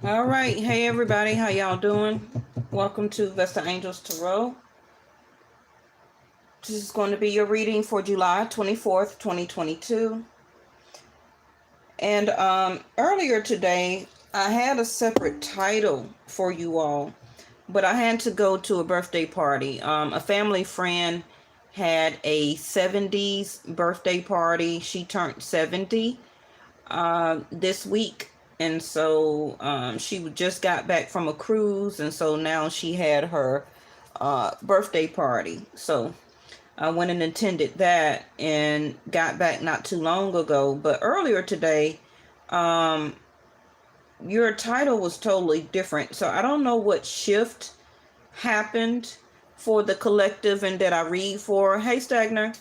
All right. Hey, everybody. How y'all doing? Welcome to Vesta Angels Tarot. This is going to be your reading for July 24th, 2022. And earlier today, I had a separate title for you all, but I had to go to a birthday party. A family friend had a 70s birthday party. She turned 70 this week. And so she just got back from a cruise, and so now she had her birthday party. So I went and attended that and got back not too long ago. But earlier today, your title was totally different. So I don't know what shift happened for the collective and that I read for. Hey, Stagner.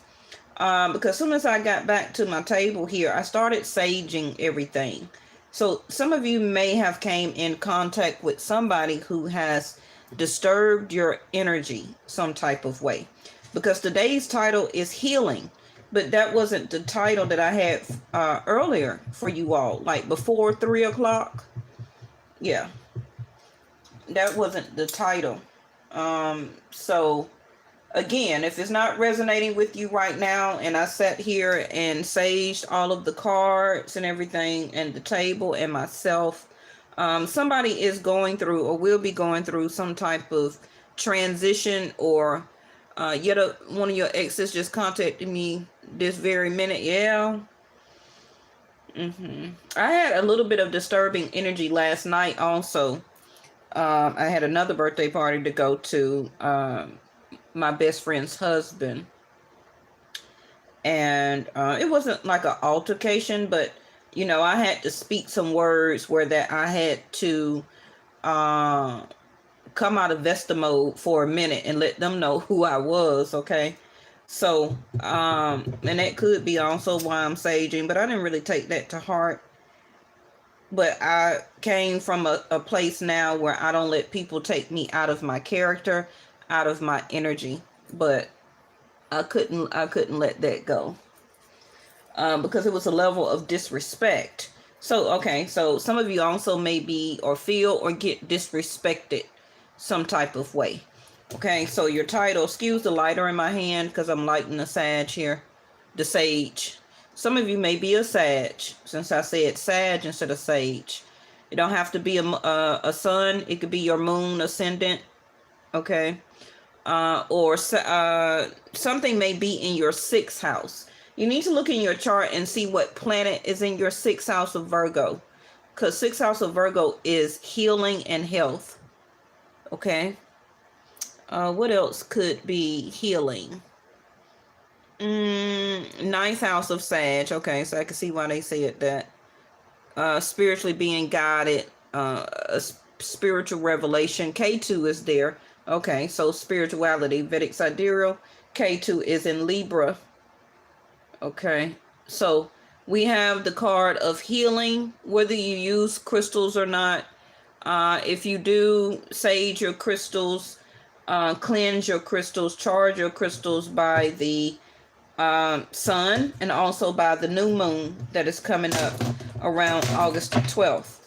Because as soon as I got back to my table here, I started saging everything. So some of you may have came in contact with somebody who has disturbed your energy some type of way. Because today's title is healing. But that wasn't the title that I had earlier for you all. Like before 3 o'clock. Yeah. That wasn't the title. So again, if it's not resonating with you right now, and I sat here and saged all of the cards and everything and the table and myself, somebody is going through or will be going through some type of transition, or one of your exes just contacted me this very minute. Yeah. I had a little bit of disturbing energy last night also. I had another birthday party to go to. My best friend's husband, and it wasn't like an altercation, but I had to speak some words where that I had to come out of Vesta mode for a minute and let them know who I was. Okay, so and that could be also why I'm saging, but I didn't really take that to heart. But I came from a place now where I don't let people take me out of my character, out of my energy. But I couldn't let that go because it was a level of disrespect. So okay, so some of you also may be or feel or get disrespected some type of way. Okay, so your title, excuse the lighter in my hand because I'm lighting the sage here, the sage. Some of you may be a sage, since I said sage instead of sage. It don't have to be a sun. It could be your moon ascendant. Okay. Or something may be in your 6th house. You need to look in your chart and see what planet is in your 6th house of Virgo. Because 6th house of Virgo is healing and health. Okay. What else could be healing? 9th house of Sag. Okay, so I can see why they said that. Spiritually being guided. A spiritual revelation. K2 is there. Okay, so spirituality. Vedic sidereal. K2 is in Libra. Okay, so we have the card of healing, whether you use crystals or not. If you do, sage your crystals, cleanse your crystals, charge your crystals by the sun and also by the new moon that is coming up around August the 12th.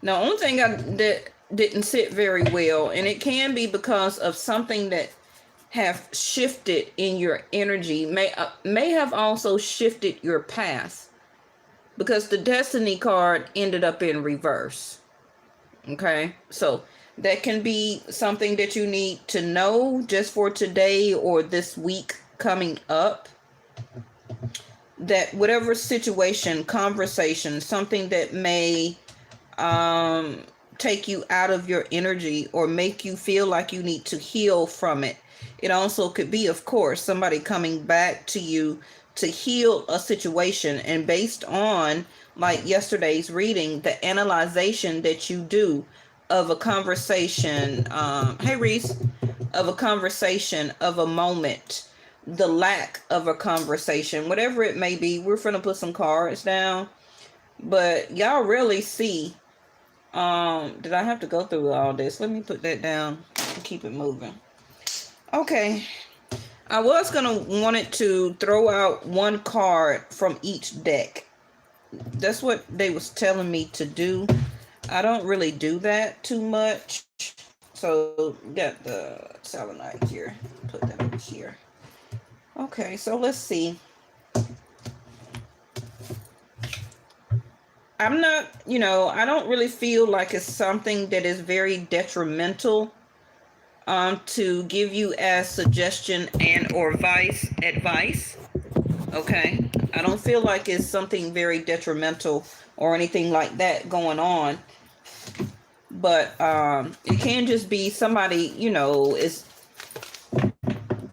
Now, only thing that didn't sit very well, and it can be because of something that have shifted in your energy, may have also shifted your path, because the destiny card ended up in reverse. Okay, so that can be something that you need to know just for today or this week coming up, that whatever situation, conversation, something that may take you out of your energy or make you feel like you need to heal from it. It also could be, of course, somebody coming back to you to heal a situation, and based on, like yesterday's reading, the analyzation that you do of a conversation, hey Reese, of a conversation, of a moment, the lack of a conversation, whatever it may be. We're going to put some cards down, but y'all really see, did I have to go through all this? Let me put that down and keep it moving. Okay. I was going to wanted to throw out one card from each deck. That's what they was telling me to do. I don't really do that too much. So got the selenite here. Put that over here. Okay, so let's see. I'm not, I don't really feel like it's something that is very detrimental to give you as suggestion and or advice. Okay, I don't feel like it's something very detrimental or anything like that going on. But it can just be somebody, is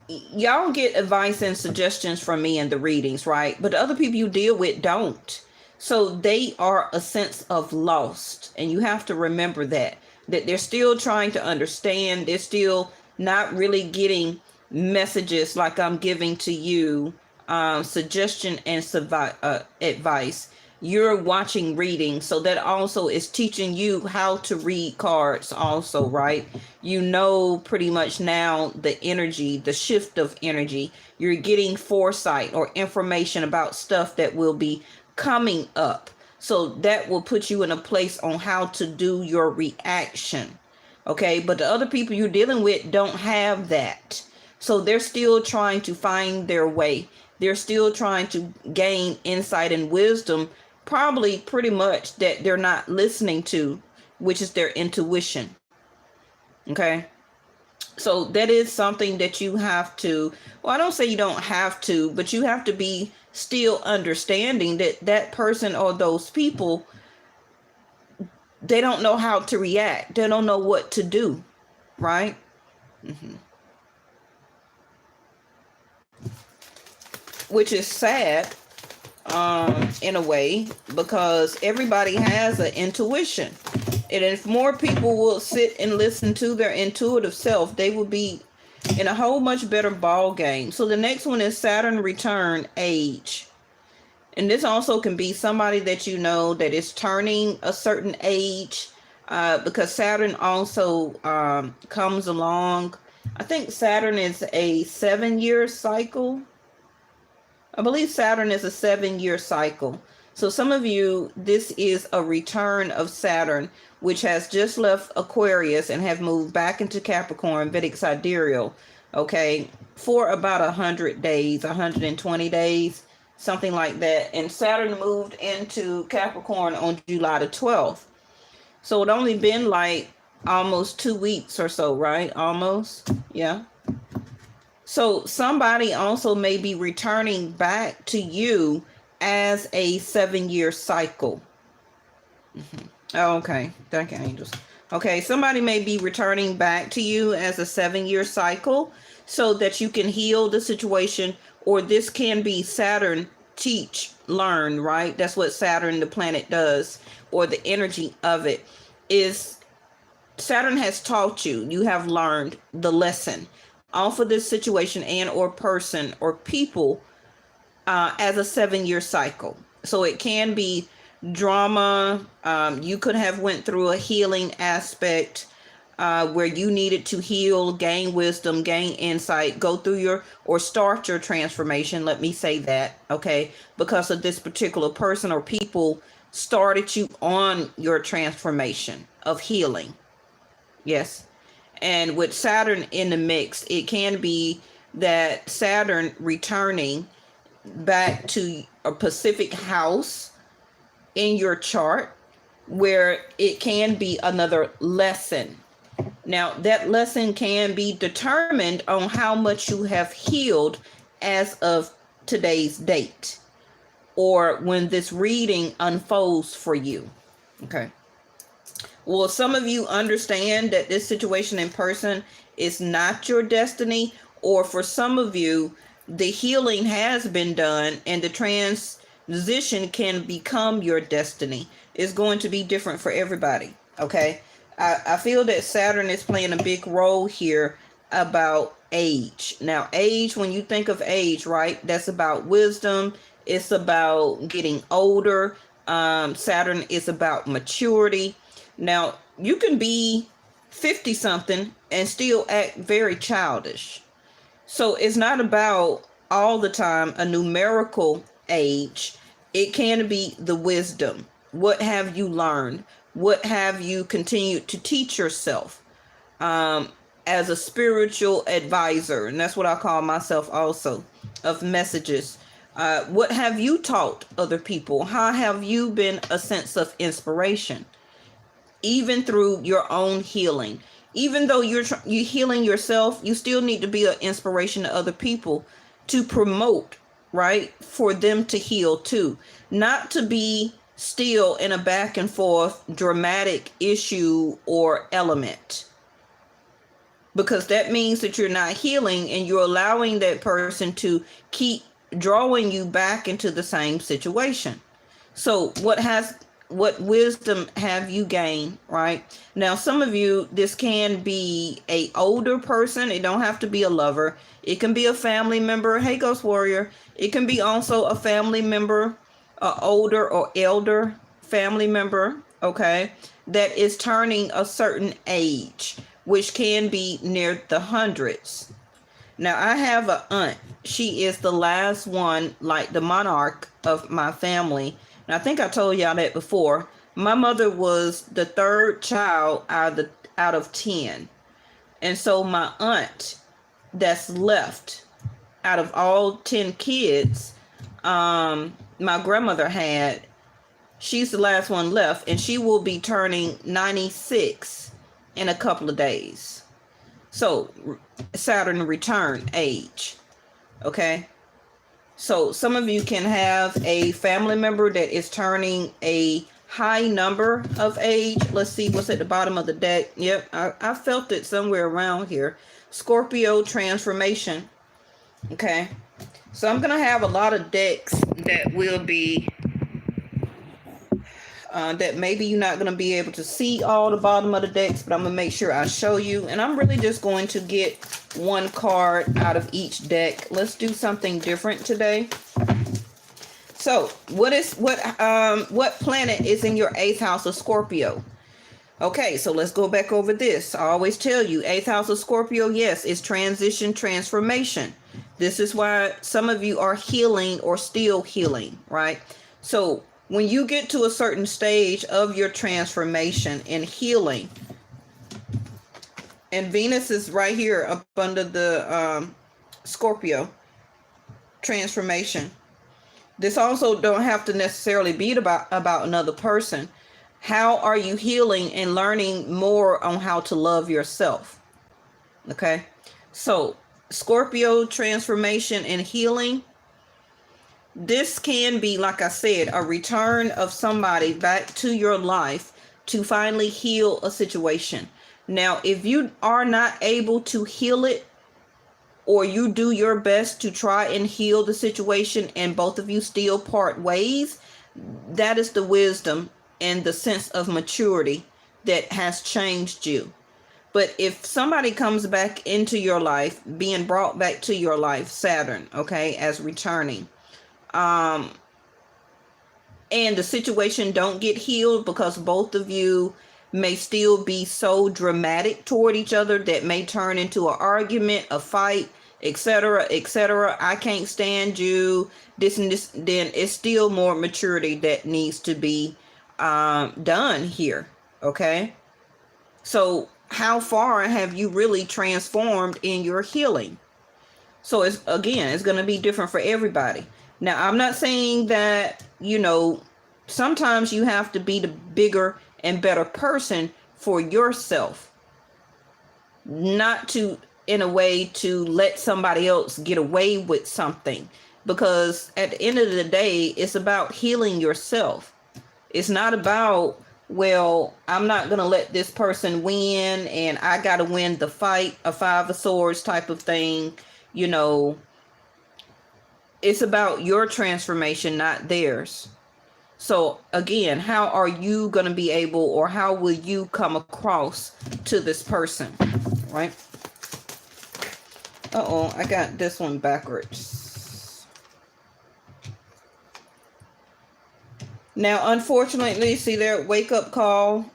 y'all get advice and suggestions from me in the readings, right? But the other people you deal with don't. So they are a sense of lost. And you have to remember that they're still trying to understand. They're still not really getting messages like I'm giving to you, suggestion and advice. You're watching reading, so that also is teaching you how to read cards also, right? Pretty much now the energy, the shift of energy. You're getting foresight or information about stuff that will be coming up. So that will put you in a place on how to do your reaction. Okay, but the other people you're dealing with don't have that. So they're still trying to find their way. They're still trying to gain insight and wisdom, probably pretty much that they're not listening to, which is their intuition. Okay. So that is something that you have to, well, I don't say you don't have to, but you have to be still understanding that person or those people, they don't know how to react. They don't know what to do. Right? Mm-hmm. Which is sad. In a way, because everybody has an intuition, and if more people will sit and listen to their intuitive self, they will be in a whole much better ball game. So the next one is Saturn Return Age, and this also can be somebody that that is turning a certain age, because Saturn also comes along. I think Saturn is a 7-year cycle. I believe Saturn is a 7-year cycle. So some of you, this is a return of Saturn, which has just left Aquarius and have moved back into Capricorn, Vedic Sidereal, okay, for about 100 days, 120 days, something like that. And Saturn moved into Capricorn on July the 12th. So it only been like almost 2 weeks or so, right? Almost, yeah. So somebody also may be returning back to you as a 7-year cycle. Mm-hmm. Oh, okay. Thank you, angels. Okay, somebody may be returning back to you as a 7-year cycle so that you can heal the situation, or this can be Saturn teach, learn, right? That's what Saturn, the planet, does, or the energy of it is Saturn has taught you. You have learned the lesson off of this situation and or person or people as a 7-year cycle. So it can be drama. You could have went through a healing aspect where you needed to heal, gain wisdom, gain insight, go through or start your transformation. Let me say that, okay? Because of this particular person or people started you on your transformation of healing. Yes. And with Saturn in the mix, it can be that Saturn returning back to a Pacific house in your chart where it can be another lesson. Now, that lesson can be determined on how much you have healed as of today's date or when this reading unfolds for you. Okay. Well, some of you understand that this situation in person is not your destiny, or for some of you, the healing has been done and the transition can become your destiny. It's going to be different for everybody, okay? I feel that Saturn is playing a big role here about age. Now, age, when you think of age, right, that's about wisdom. It's about getting older. Saturn is about maturity. Now, you can be 50 something and still act very childish. So it's not about all the time a numerical age. It can be the wisdom. What have you learned? What have you continued to teach yourself as a spiritual advisor? And that's what I call myself also, of messages. What have you taught other people? How have you been a sense of inspiration, even through your own healing? Even though you're healing yourself, you still need to be an inspiration to other people to promote, right? For them to heal too. Not to be still in a back and forth dramatic issue or element, because that means that you're not healing and you're allowing that person to keep drawing you back into the same situation. So what wisdom have you gained, right? Now, some of you, this can be a older person. It don't have to be a lover. It can be a family member. Hey, Ghost Warrior. It can be also a family member, a older or elder family member, okay, that is turning a certain age, which can be near the hundreds. Now, I have an aunt. She is the last one, like the monarch of my family. And I think I told y'all that before. My mother was the third child out of 10. And so my aunt that's left out of all 10 kids, my grandmother had, she's the last one left, and she will be turning 96 in a couple of days. So Saturn Return Age. Okay. So some of you can have a family member that is turning a high number of age. Let's see what's at the bottom of the deck. Yep, I felt it somewhere around here. Scorpio transformation. Okay. So I'm going to have a lot of decks that will be, that maybe you're not going to be able to see all the bottom of the decks, but I'm going to make sure I show you. And I'm really just going to get one card out of each deck. Let's do something different today. So what planet is in your 8th house of Scorpio? Okay, so let's go back over this. I always tell you, 8th house of Scorpio, yes, is transition, transformation. This is why some of you are healing or still healing, right? So when you get to a certain stage of your transformation and healing, and Venus is right here up under the Scorpio transformation. This also don't have to necessarily be about another person. How are you healing and learning more on how to love yourself? Okay. So Scorpio transformation and healing. This can be, like I said, a return of somebody back to your life to finally heal a situation. Now, if you are not able to heal it, or you do your best to try and heal the situation and both of you still part ways, that is the wisdom and the sense of maturity that has changed you. But if somebody comes back into your life, being brought back to your life, Saturn, okay, as returning, and the situation don't get healed because both of you may still be so dramatic toward each other that may turn into an argument, a fight, etc., etc. I can't stand you, this and this. Then it's still more maturity that needs to be done here. Okay. So how far have you really transformed in your healing? So it's going to be different for everybody. Now, I'm not saying that, sometimes you have to be the bigger and better person for yourself, not to, in a way, to let somebody else get away with something, because at the end of the day, it's about healing yourself. It's not about, well, I'm not going to let this person win and I got to win the fight, a 5 of swords type of thing. It's about your transformation, not theirs. So again, how are you going to be able, or how will you come across to this person, right? Uh-oh, I got this one backwards. Now, unfortunately, see there, wake up call,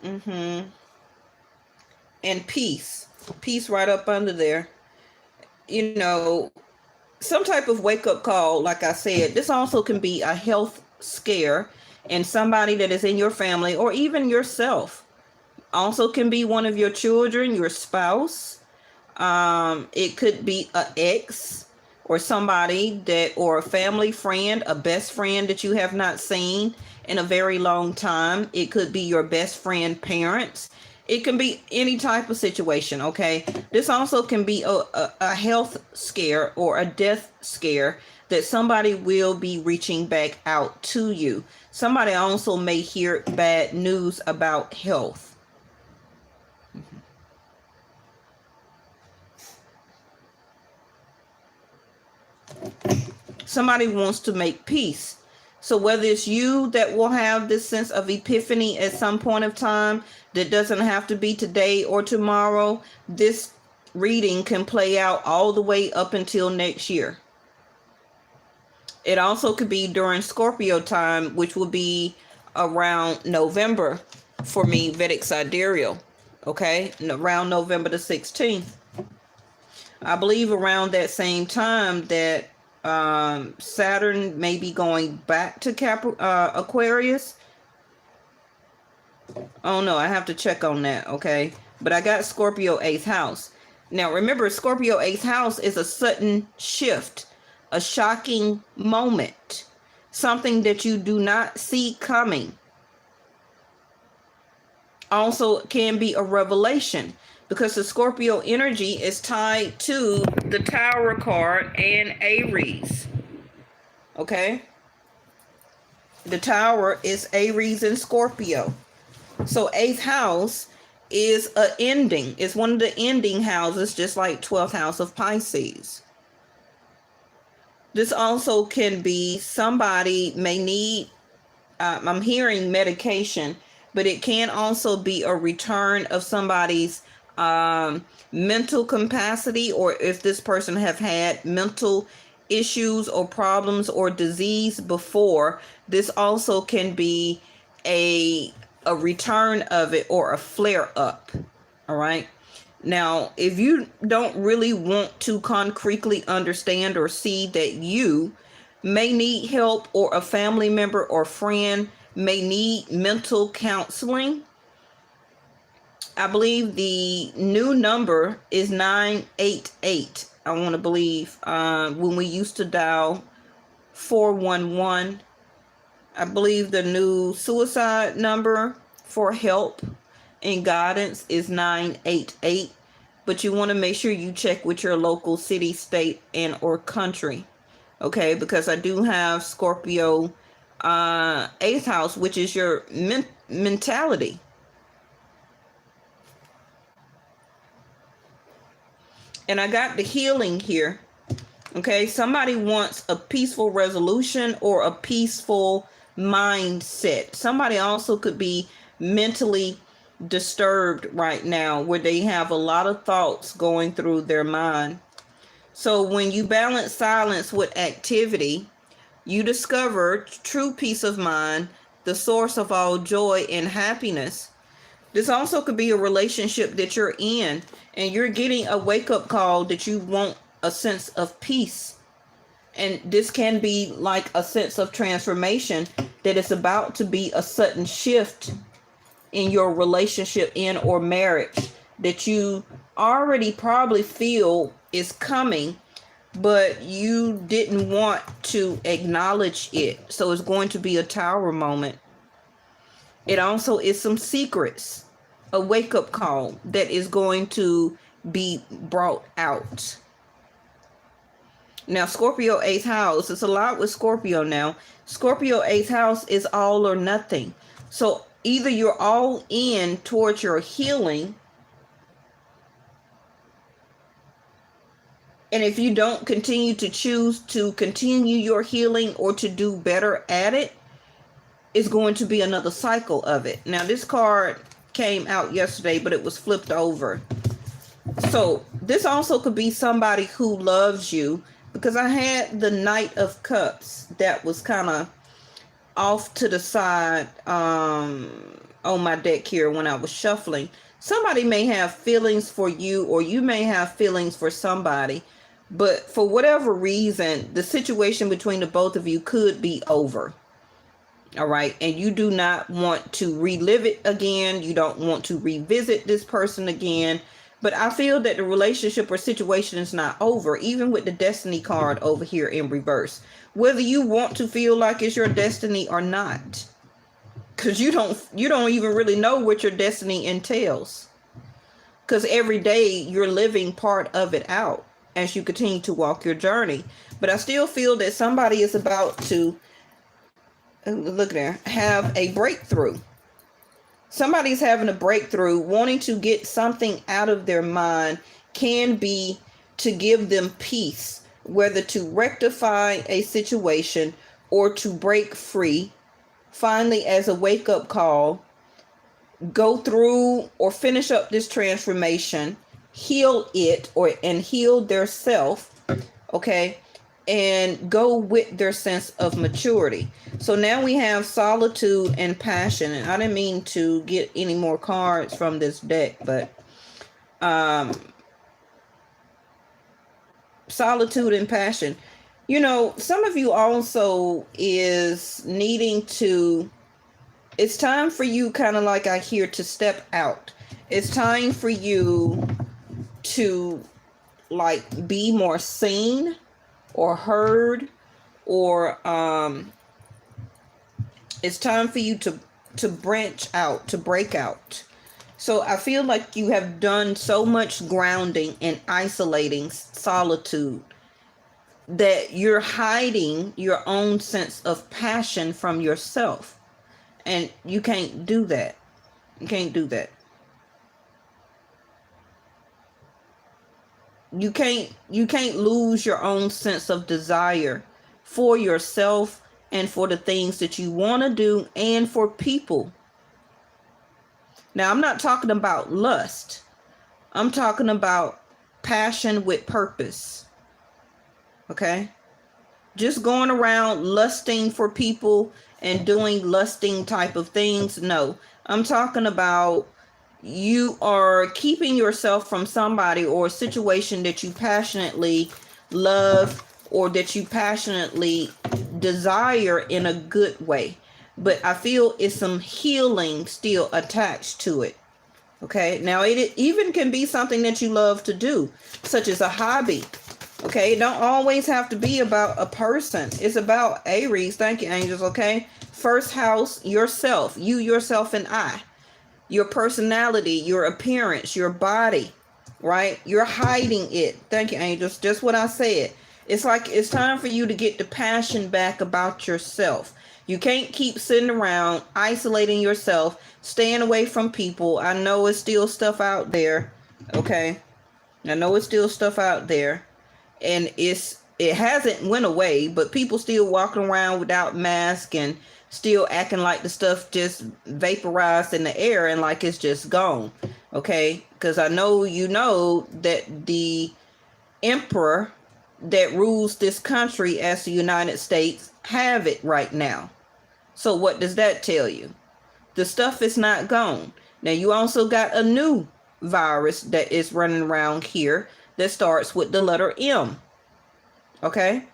and peace right up under there. Some type of wake up call, like I said. This also can be a health scare. And somebody that is in your family or even yourself, also can be one of your children, your spouse. It could be an ex or somebody that, or a family friend, a best friend that you have not seen in a very long time. It could be your best friend parents. It can be any type of situation, okay? This also can be a health scare or a death scare that somebody will be reaching back out to you. Somebody also may hear bad news about health. Somebody wants to make peace. So whether it's you that will have this sense of epiphany at some point of time, that doesn't have to be today or tomorrow, this reading can play out all the way up until next year. It also could be during Scorpio time, which will be around November for me, Vedic Sidereal. Okay, around November the 16th. I believe around that same time that Saturn may be going back to Aquarius. Oh no, I have to check on that, okay? But I got Scorpio 8th house. Now remember, Scorpio 8th house is a sudden shift, a shocking moment, something that you do not see coming. Also can be a revelation, because the Scorpio energy is tied to the Tower card and Aries. Okay? The Tower is Aries and Scorpio. So 8th house is an ending. It's one of the ending houses, just like 12th house of Pisces. This also can be somebody may need, I'm hearing medication, but it can also be a return of somebody's mental capacity, or if this person have had mental issues or problems or disease before, this also can be a return of it or a flare up. All right. Now, if you don't really want to concretely understand or see that you may need help, or a family member or friend may need mental counseling, I believe the new number is 988. I want to believe when we used to dial 411, I believe the new suicide number for help and guidance is 988. But you want to make sure you check with your local city, state, and or country. Okay, because I do have Scorpio 8th house, which is your mentality. And I got the healing here. Okay, somebody wants a peaceful resolution or a peaceful mindset. Somebody also could be mentally disturbed right now, where they have a lot of thoughts going through their mind. So when you balance silence with activity, you discover true peace of mind, the source of all joy and happiness. This also could be a relationship that you're in, and you're getting a wake-up call that you want a sense of peace. And this can be like a sense of transformation, that it's about to be a sudden shift in your relationship in or marriage that you already probably feel is coming, but you didn't want to acknowledge it. So it's going to be a Tower moment. It also is some secrets, a wake-up call that is going to be brought out. Now, Scorpio 8th house, it's a lot with Scorpio now. Scorpio 8th house is all or nothing. So either you're all in towards your healing, and if you don't continue to choose to continue your healing or to do better at it, it's going to be another cycle of it. Now, this card came out yesterday, but it was flipped over. So this also could be somebody who loves you, because I had the Knight of Cups that was kind of off to the side on my deck here when I was shuffling. Somebody may have feelings for you, or you may have feelings for somebody, but for whatever reason, the situation between the both of you could be over. All right. And you do not want to relive it again. You don't want to revisit this person again. But I feel that the relationship or situation is not over, even with the destiny card over here in reverse. Whether you want to feel like it's your destiny or not. Because you don't even really know what your destiny entails. Because every day you're living part of it out as you continue to walk your journey. But I still feel that somebody is about to, look there, have a breakthrough. Somebody's having a breakthrough, wanting to get something out of their mind, can be to give them peace, whether to rectify a situation or to break free, finally as a wake-up call, go through or finish up this transformation, heal it and heal their self, okay, and go with their sense of maturity. So now we have solitude and passion. And I didn't mean to get any more cards from this deck, but solitude and passion. You know, some of you also is needing to, it's time for you, kind of like I hear, to step out. It's time for you to like be more seen or heard, or it's time for you to branch out, to break out. So I feel like you have done so much grounding and isolating solitude that you're hiding your own sense of passion from yourself. And you can't do that. You can't do that. You can't lose your own sense of desire for yourself and for the things that you want to do and for people. Now, I'm not talking about lust. I'm talking about passion with purpose. Okay? Just going around lusting for people and doing lusting type of things. No, I'm talking about you are keeping yourself from somebody or a situation that you passionately love or that you passionately desire in a good way. But I feel it's some healing still attached to it. Okay. Now it even can be something that you love to do, such as a hobby. Okay. It don't always have to be about a person. It's about Aries. Thank you, angels. Okay. First house, yourself, you, yourself, and I. Your personality, your appearance, your body, right? You're hiding it. Thank you, angels. Just what I said. It's like it's time for you to get the passion back about yourself. You can't keep sitting around, isolating yourself, staying away from people. I know it's still stuff out there, okay? I know it's still stuff out there. And it hasn't went away, but people still walking around without masks and still acting like the stuff just vaporized in the air and like it's just gone. Okay, because I know you know that the emperor that rules this country as the United States have it right now. So what does that tell you? The stuff is not gone. Now you also got a new virus that is running around here that starts with the letter M. Okay.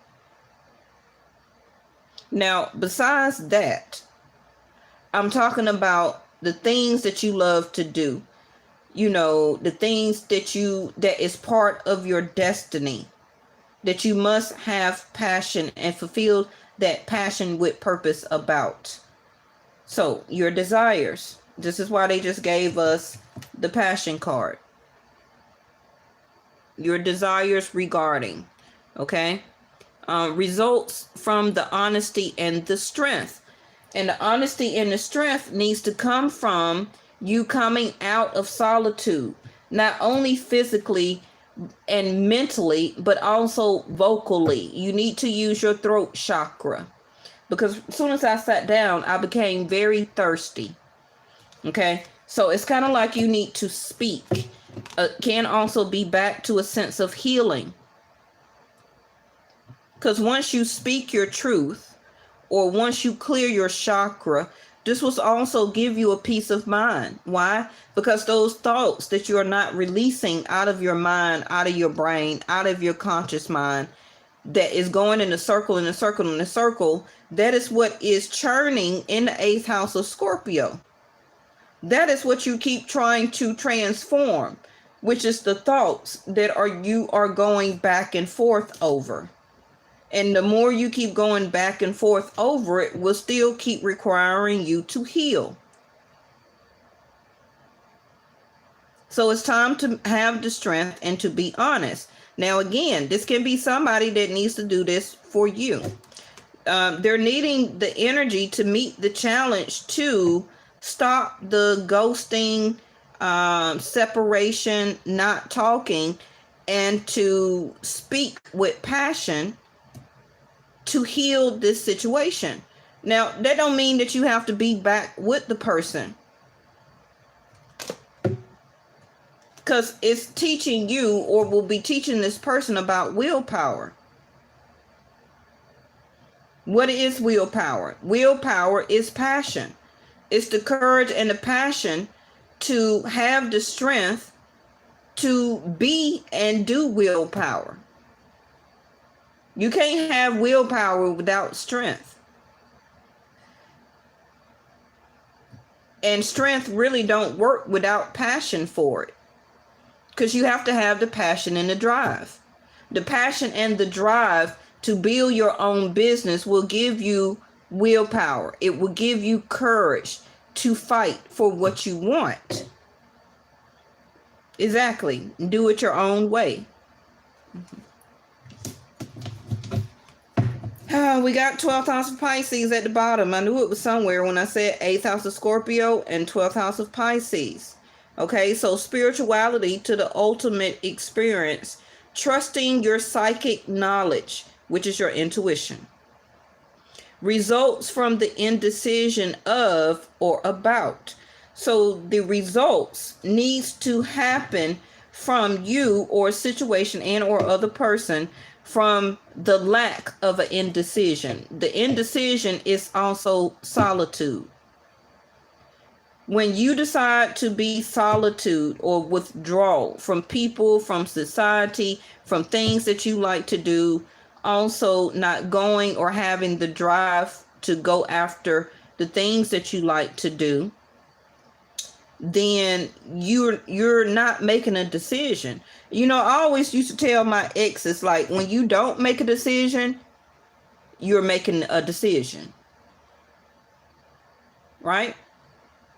Now, besides that, I'm talking about the things that you love to do. You know, the things that is part of your destiny, that you must have passion and fulfill that passion with purpose about. So, your desires. This is why they just gave us the passion card. Your desires regarding, okay? Results from the honesty and the strength. And the honesty and the strength needs to come from you coming out of solitude, not only physically and mentally, but also vocally. You need to use your throat chakra, because as soon as I sat down, I became very thirsty. Okay, so it's kind of like you need to speak. Can also be back to a sense of healing. Because once you speak your truth, or once you clear your chakra, this will also give you a peace of mind. Why? Because those thoughts that you're not releasing out of your mind, out of your brain, out of your conscious mind, that is going in a circle, in a circle, in a circle. That is what is churning in the 8th house of Scorpio. That is what you keep trying to transform, which is the thoughts that you are going back and forth over. And the more you keep going back and forth over it, will still keep requiring you to heal. So it's time to have the strength and to be honest. Now, again, this can be somebody that needs to do this for you. They're needing the energy to meet the challenge to stop the ghosting, separation, not talking, and to speak with passion to heal this situation. Now, that don't mean that you have to be back with the person, because it's teaching you, or will be teaching this person, about willpower. What is willpower? Willpower is passion. It's the courage and the passion to have the strength to be and do willpower. You can't have willpower without strength. And strength really don't work without passion for it. Because you have to have the passion and the drive. The passion and the drive to build your own business will give you willpower. It will give you courage to fight for what you want. Exactly. Do it your own way. We got 12th house of Pisces at the bottom. I knew it was somewhere when I said 8th house of Scorpio and 12th house of Pisces. Okay, so spirituality to the ultimate experience. Trusting your psychic knowledge, which is your intuition. Results from the indecision of or about. So the results needs to happen from you or situation and or other person from the lack of an indecision. The indecision is also solitude. When you decide to be solitude or withdraw from people, from society, from things that you like to do, also not going or having the drive to go after the things that you like to do, then you're not making a decision. You know, I always used to tell my exes, like, when you don't make a decision, you're making a decision. Right?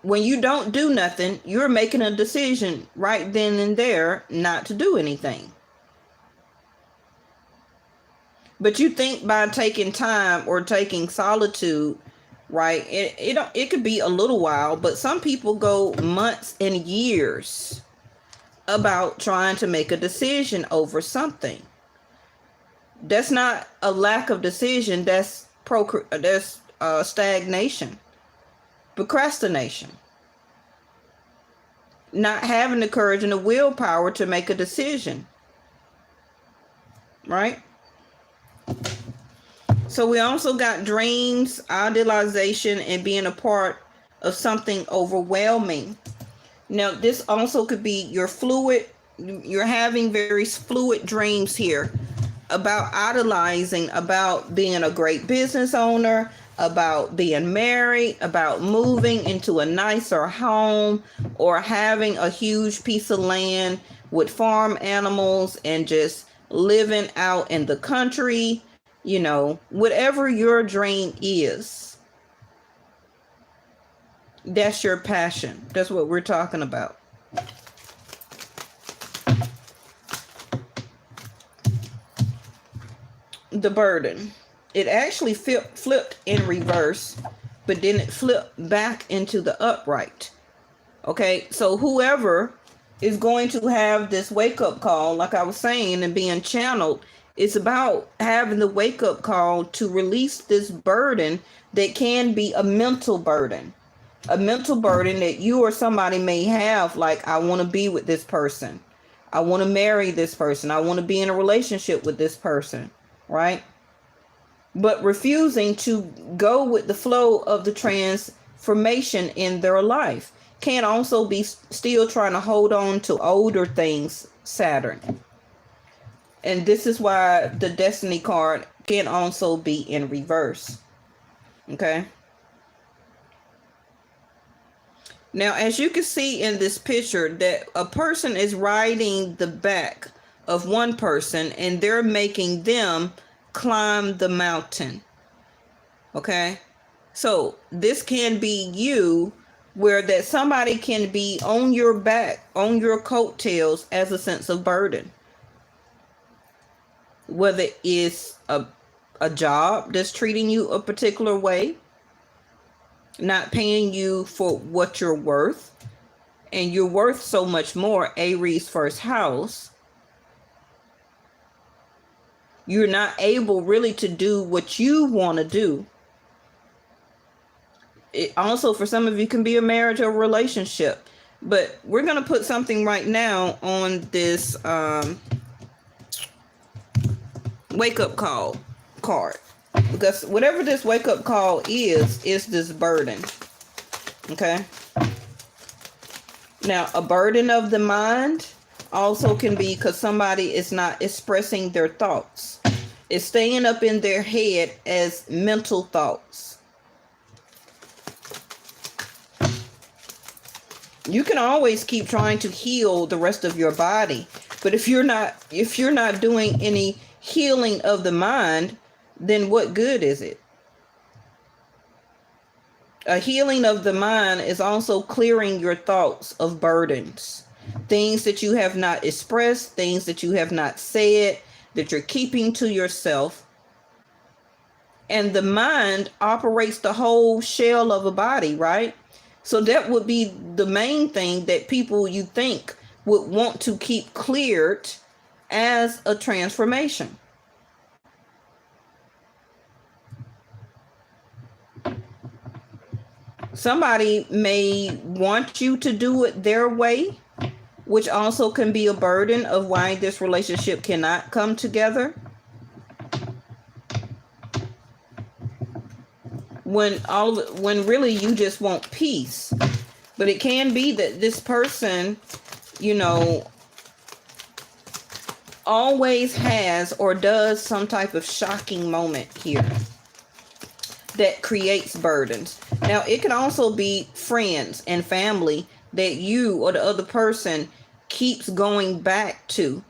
When you don't do nothing, you're making a decision right then and there not to do anything. But you think by taking time or taking solitude, right, it could be a little while, but some people go months and years about trying to make a decision over something. That's not a lack of decision. That's stagnation, procrastination, not having the courage and the willpower to make a decision. Right? So we also got dreams, idealization, and being a part of something overwhelming. Now, this also could be you're having very fluid dreams here about idolizing, about being a great business owner, about being married, about moving into a nicer home, or having a huge piece of land with farm animals and just living out in the country. You know, whatever your dream is, that's your passion. That's what we're talking about. The burden. It actually flipped in reverse, but then it flipped back into the upright. Okay, so whoever is going to have this wake-up call, like I was saying, and being channeled, it's about having the wake-up call to release this burden that can be a mental burden. A mental burden that you or somebody may have, like, I want to be with this person. I want to marry this person. I want to be in a relationship with this person, right? But refusing to go with the flow of the transformation in their life. Can also be still trying to hold on to older things, Saturn. And this is why the Destiny card can also be in reverse. Okay. Now, as you can see in this picture, that a person is riding the back of one person and they're making them climb the mountain. Okay. So this can be you, where that somebody can be on your back, on your coattails, as a sense of burden. Whether it's a job that's treating you a particular way, not paying you for what you're worth, and you're worth so much more, Aries first house. You're not able really to do what you want to do. It also, for some of you, can be a marriage or relationship. But we're going to put something right now on this wake-up call card. Because whatever this wake-up call is this burden. Okay? Now, a burden of the mind also can be because somebody is not expressing their thoughts. It's staying up in their head as mental thoughts. You can always keep trying to heal the rest of your body, but if you're not doing any healing of the mind, then what good is it? A healing of the mind is also clearing your thoughts of burdens, things that you have not expressed, things that you have not said, that you're keeping to yourself. And the mind operates the whole shell of a body, right? So that would be the main thing that people, you think, would want to keep cleared as a transformation. Somebody may want you to do it their way, which also can be a burden of why this relationship cannot come together. When really you just want peace. But it can be that this person, always has or does some type of shocking moment here that creates burdens. Now, it can also be friends and family that you or the other person keeps going back to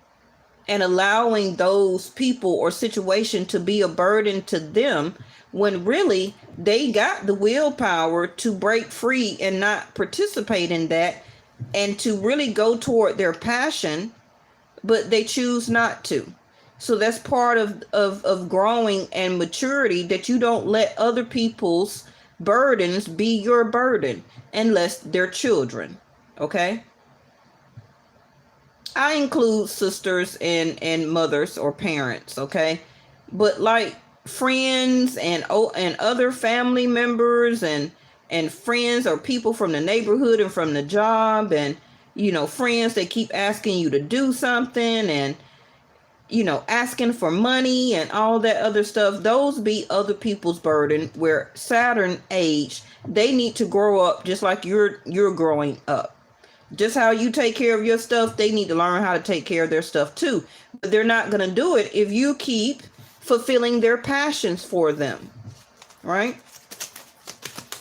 and allowing those people or situation to be a burden to them, when really they got the willpower to break free and not participate in that and to really go toward their passion, but they choose not to. So that's part of growing and maturity, that you don't let other people's burdens be your burden unless they're children. Okay? I include sisters and mothers or parents, okay? But like friends and other family members and friends or people from the neighborhood and from the job, and friends that keep asking you to do something and asking for money and all that other stuff, those be other people's burden, where Saturn age, they need to grow up just like you're growing up. Just how you take care of your stuff, they need to learn how to take care of their stuff too. But they're not going to do it if you keep fulfilling their passions for them, right?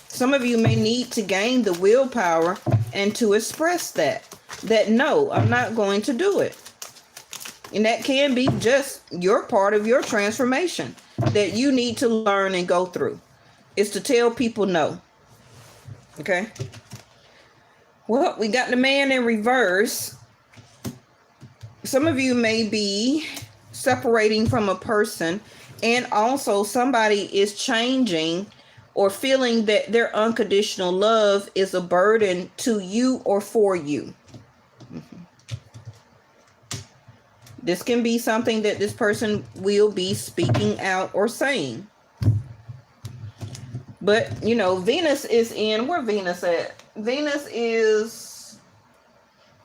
Some of you may need to gain the willpower and to express that no, I'm not going to do it. And that can be just your part of your transformation that you need to learn and go through, is to tell people no. Okay? Well, we got the man in reverse. Some of you may be separating from a person, and also somebody is changing or feeling that their unconditional love is a burden to you or for you. This can be something that this person will be speaking out or saying. But, Venus is in, where Venus at? Venus is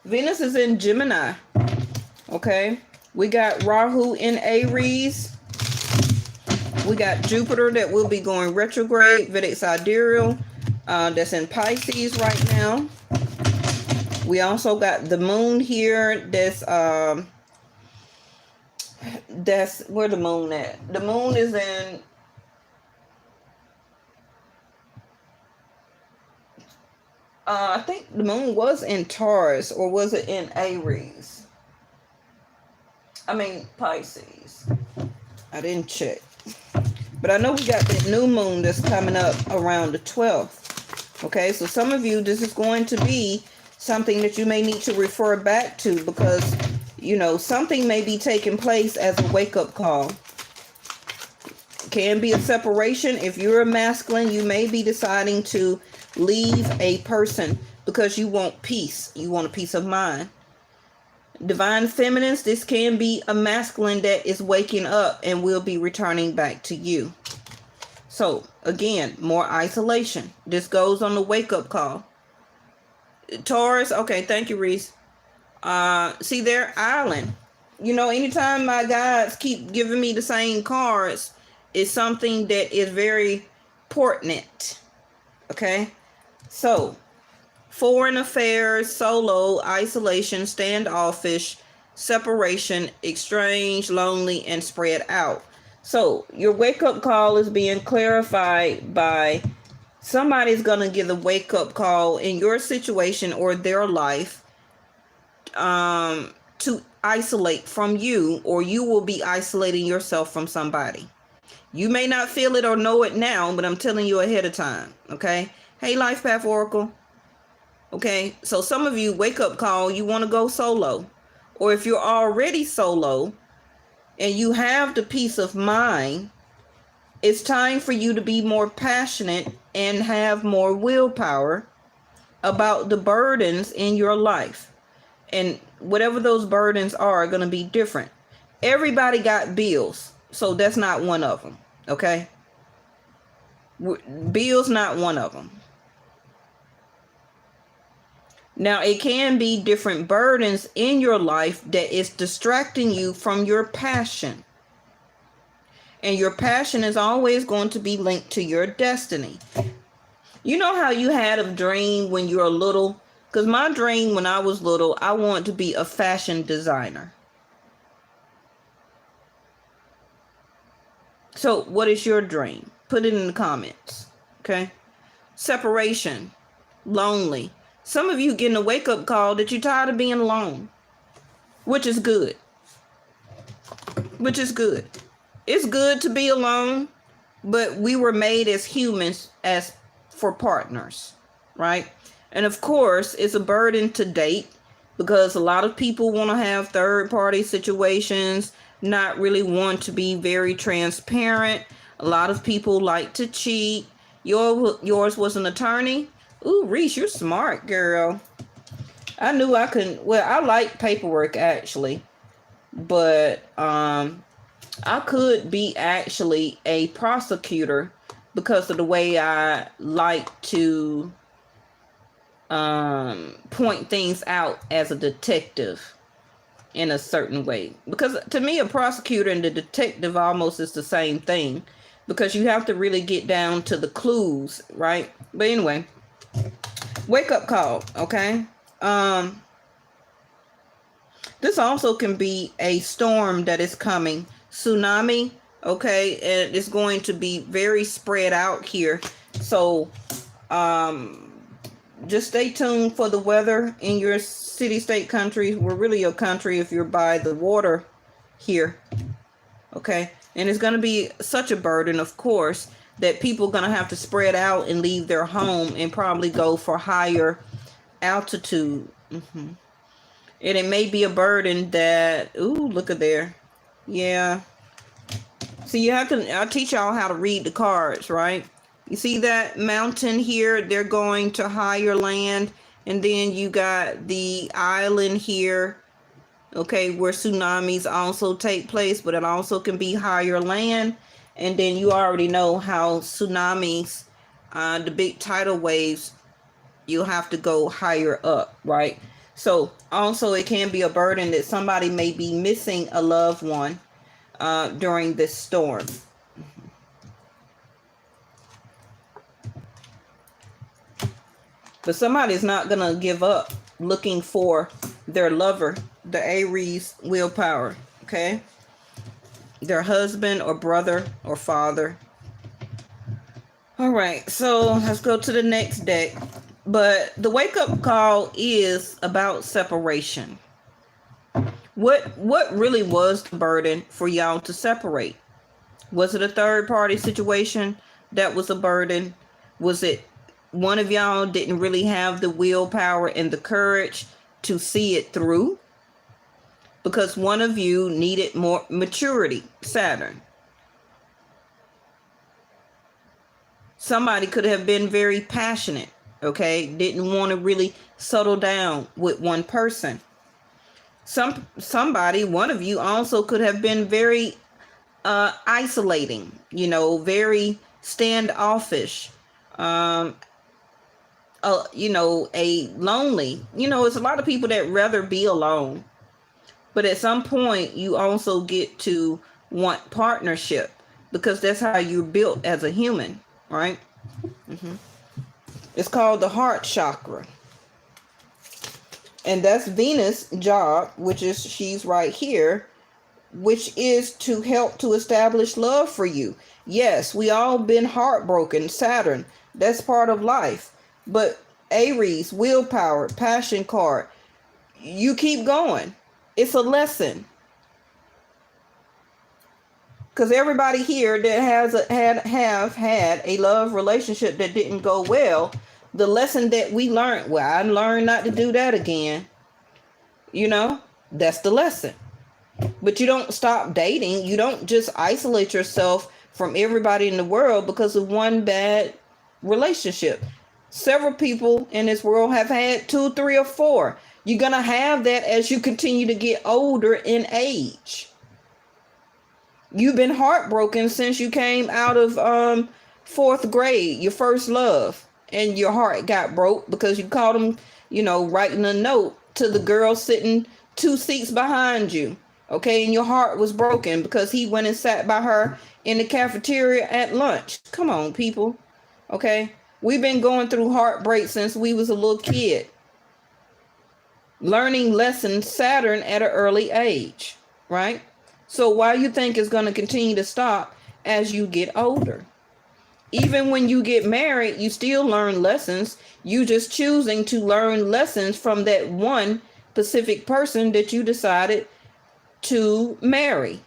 in Gemini. Okay. We got Rahu in Aries. We got Jupiter that will be going retrograde, Vedic sidereal, that's in Pisces right now. We also got the moon here that's That's where the moon at. The moon is in I think the moon was in Taurus, or was it in Aries? I mean Pisces. I didn't check. But I know we got that new moon that's coming up around the 12th. Okay, so some of you, this is going to be something that you may need to refer back to, because, you know, something may be taking place as a wake-up call. Can be a separation. If you're a masculine, you may be deciding to leave a person because you want peace. You want a peace of mind. Divine feminines, this can be a masculine that is waking up and will be returning back to you. So again, more isolation. This goes on the wake-up call. Taurus, okay, thank you, Reese. See, they're island. You know, anytime my guides keep giving me the same cards, it's something that is very pertinent. Okay, so foreign affairs, solo, isolation, standoffish, separation, exchange, lonely, and spread out. So your wake-up call is being clarified by somebody's going to give a wake-up call in your situation or their life to isolate from you, or you will be isolating yourself from somebody. You may not feel it or know it now, but I'm telling you ahead of time. Okay. Hey, Life Path Oracle. Okay. So some of you, wake up call, you want to go solo. Or if you're already solo and you have the peace of mind, it's time for you to be more passionate and have more willpower about the burdens in your life. And whatever those burdens are going to be different. Everybody got bills. So that's not one of them, okay? Bills, not one of them. Now, it can be different burdens in your life that is distracting you from your passion. And your passion is always going to be linked to your destiny. You know how you had a dream when you were little? Because my dream when I was little, I wanted to be a fashion designer. So what is your dream? Put it in the comments. Okay. Separation. Lonely. Some of you getting a wake-up call that you're tired of being alone. Which is good. Which is good. It's good to be alone. But we were made as humans as for partners. Right? And of course, it's a burden to date. Because a lot of people want to have third-party situations. Not really want to be very transparent. A lot of people like to cheat. Yours was an attorney. Ooh, Reese, you're smart, girl. I knew I couldn't. Well, I like paperwork actually, but I could be actually a prosecutor because of the way I like to point things out as a detective. In a certain way, because to me a prosecutor and the detective almost is the same thing, because you have to really get down to the clues, right? But anyway, wake up call. Okay, this also can be a storm that is coming, tsunami. Okay, and it's going to be very spread out here, so just stay tuned for the weather in your city, state, country. We're really a country if you're by the water here. Okay. And it's going to be such a burden, of course, that people are going to have to spread out and leave their home and probably go for higher altitude. And it may be a burden that, ooh, look at there. Yeah. See, you have to, I'll teach y'all how to read the cards, right? You see that mountain here? They're going to higher land. And then you got the island here. Okay, where tsunamis also take place. But it also can be higher land. And then you already know how tsunamis, the big tidal waves, you have to go higher up, right? So also it can be a burden that somebody may be missing a loved one during this storm. But somebody's not going to give up looking for their lover, the Aries willpower, okay? their husband or brother or father. All right, so let's go to the next deck. But the wake-up call is about separation. What really was the burden for y'all to separate? Was it a third-party situation that was a burden? Was it one of y'all didn't really have the willpower and the courage to see it through? Because one of you needed more maturity, Saturn. Somebody could have been very passionate, okay? Didn't want to really settle down with one person. Somebody, one of you also could have been very isolating, very standoffish, a lonely. It's a lot of people that rather be alone. But at some point, you also get to want partnership because that's how you're built as a human, right? It's called the heart chakra. And that's Venus' job, which is, she's right here, which is to help to establish love for you. Yes, we all been heartbroken. Saturn, that's part of life. But Aries, willpower, passion card, you keep going. It's a lesson. Because everybody here that have had a love relationship that didn't go well, the lesson that we learned, well, I learned not to do that again. That's the lesson. But you don't stop dating. You don't just isolate yourself from everybody in the world because of one bad relationship. Several people in this world have had 2, 3, or 4. You're going to have that as you continue to get older in age. You've been heartbroken since you came out of 4th grade, your first love, and your heart got broke because you caught him, writing a note to the girl sitting 2 seats behind you. Okay, and your heart was broken because he went and sat by her in the cafeteria at lunch. Come on, people. Okay, we've been going through heartbreak since we was a little kid. Learning lessons, Saturn at an early age, right? So why you think it's going to continue to stop as you get older? Even when you get married, you still learn lessons. You just choosing to learn lessons from that one specific person that you decided to marry.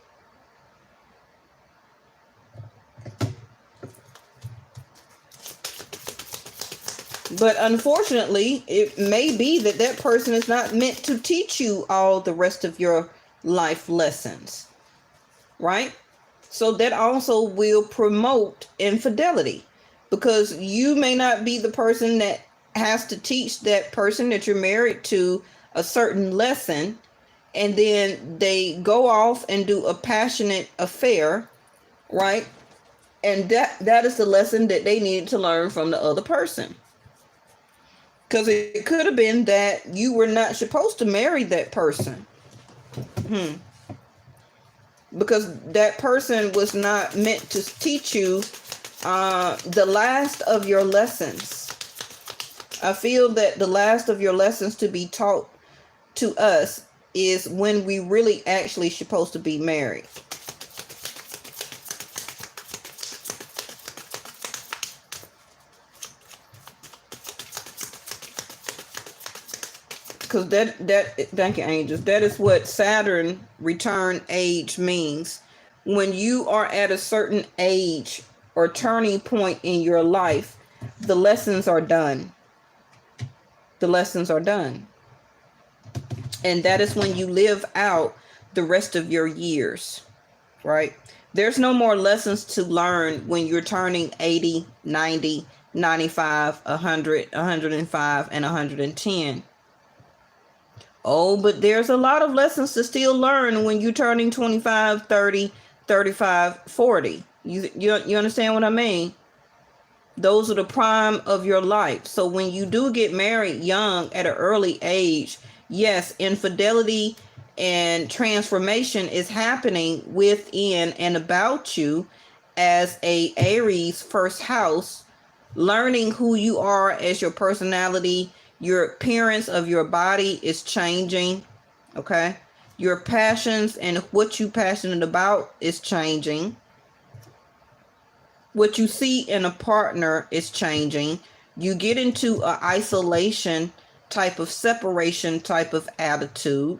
But unfortunately, it may be that that person is not meant to teach you all the rest of your life lessons, right? So that also will promote infidelity because you may not be the person that has to teach that person that you're married to a certain lesson, and then they go off and do a passionate affair, right? And that is the lesson that they needed to learn from the other person. Because it could have been that you were not supposed to marry that person. Because that person was not meant to teach you the last of your lessons. I feel that the last of your lessons to be taught to us is when we really actually supposed to be married. Because thank you, angels. That is what Saturn Return Age means. When you are at a certain age or turning point in your life, the lessons are done. The lessons are done. And that is when you live out the rest of your years, right? There's no more lessons to learn when you're turning 80, 90, 95, 100, 105, and 110. Oh, but there's a lot of lessons to still learn when you're turning 25, 30, 35, 40. You understand what I mean? Those are the prime of your life. So when you do get married young at an early age, yes, infidelity and transformation is happening within and about you as a Aries first house, learning who you are as your personality. Your appearance of your body is changing, okay? Your passions and what you're passionate about is changing. What you see in a partner is changing. You get into an isolation type of separation type of attitude.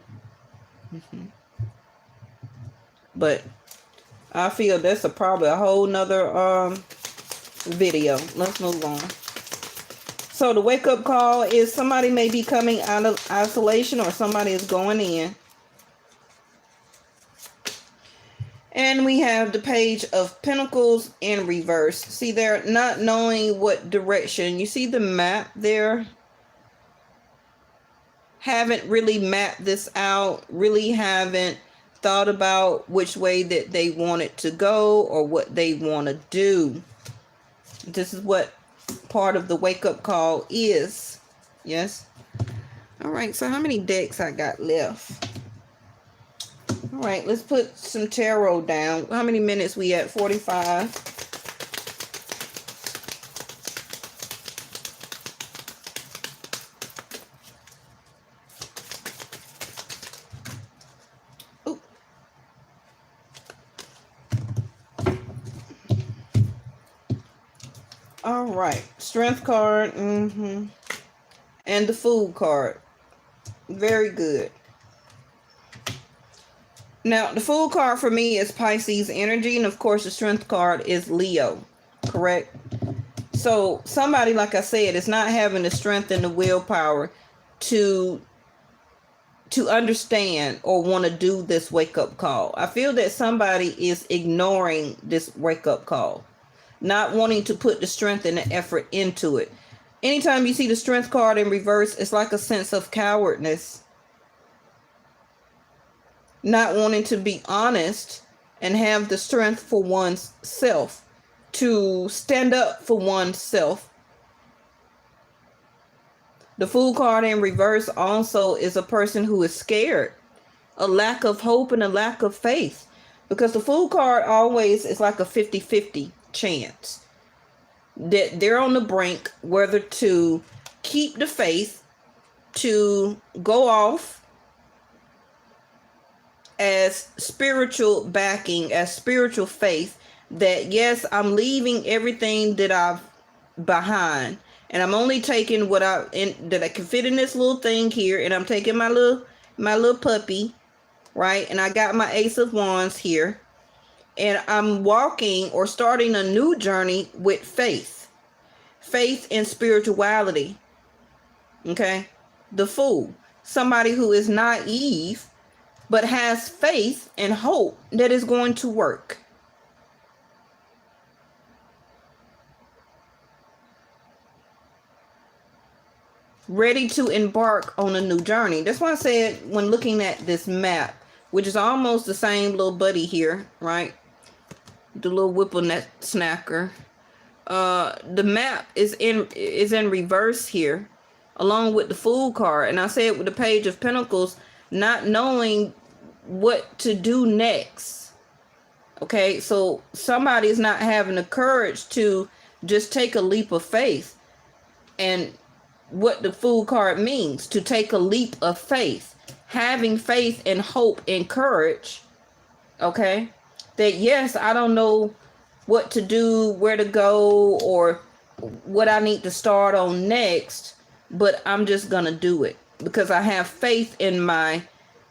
But I feel that's probably a whole nother video. Let's move on. So the wake-up call is somebody may be coming out of isolation, or somebody is going in. And we have the Page of Pentacles in reverse. See, they're not knowing what direction. You see the map there? Haven't really mapped this out. Really haven't thought about which way that they want it to go or what they want to do. This is what part of the wake-up call is. Yes. All right, so how many decks I got left? All right, let's put some tarot down. How many minutes we at? 45. Ooh. All right, Strength card. And the Fool card. Very good. Now, the Fool card for me is Pisces energy. And, of course, the Strength card is Leo. Correct? So, somebody, like I said, is not having the strength and the willpower to understand or want to do this wake-up call. I feel that somebody is ignoring this wake-up call. Not wanting to put the strength and the effort into it. Anytime you see the Strength card in reverse, it's like a sense of cowardness. Not wanting to be honest and have the strength for one's self, to stand up for oneself. The Fool card in reverse also is a person who is scared, a lack of hope and a lack of faith, because the Fool card always is like a 50-50 chance that they're on the brink, whether to keep the faith, to go off as spiritual backing, as spiritual faith, that yes, I'm leaving everything that I've behind, and I'm only taking what that I can fit in this little thing here, and I'm taking my little puppy, right? And I got my Ace of Wands here, and I'm walking or starting a new journey with faith in spirituality. Okay, the Fool, somebody who is naive but has faith and hope that is going to work. Ready to embark on a new journey. That's why I said when looking at this map, which is almost the same little buddy here, right? The little whippersnapper. The map is in reverse here, along with the Fool card. And I said with the Page of Pentacles, not knowing what to do next. Okay, so somebody is not having the courage to just take a leap of faith. And what the Fool card means, to take a leap of faith, having faith and hope and courage. Okay, that yes, I don't know what to do, where to go, or what I need to start on next, but I'm just gonna do it because I have faith in my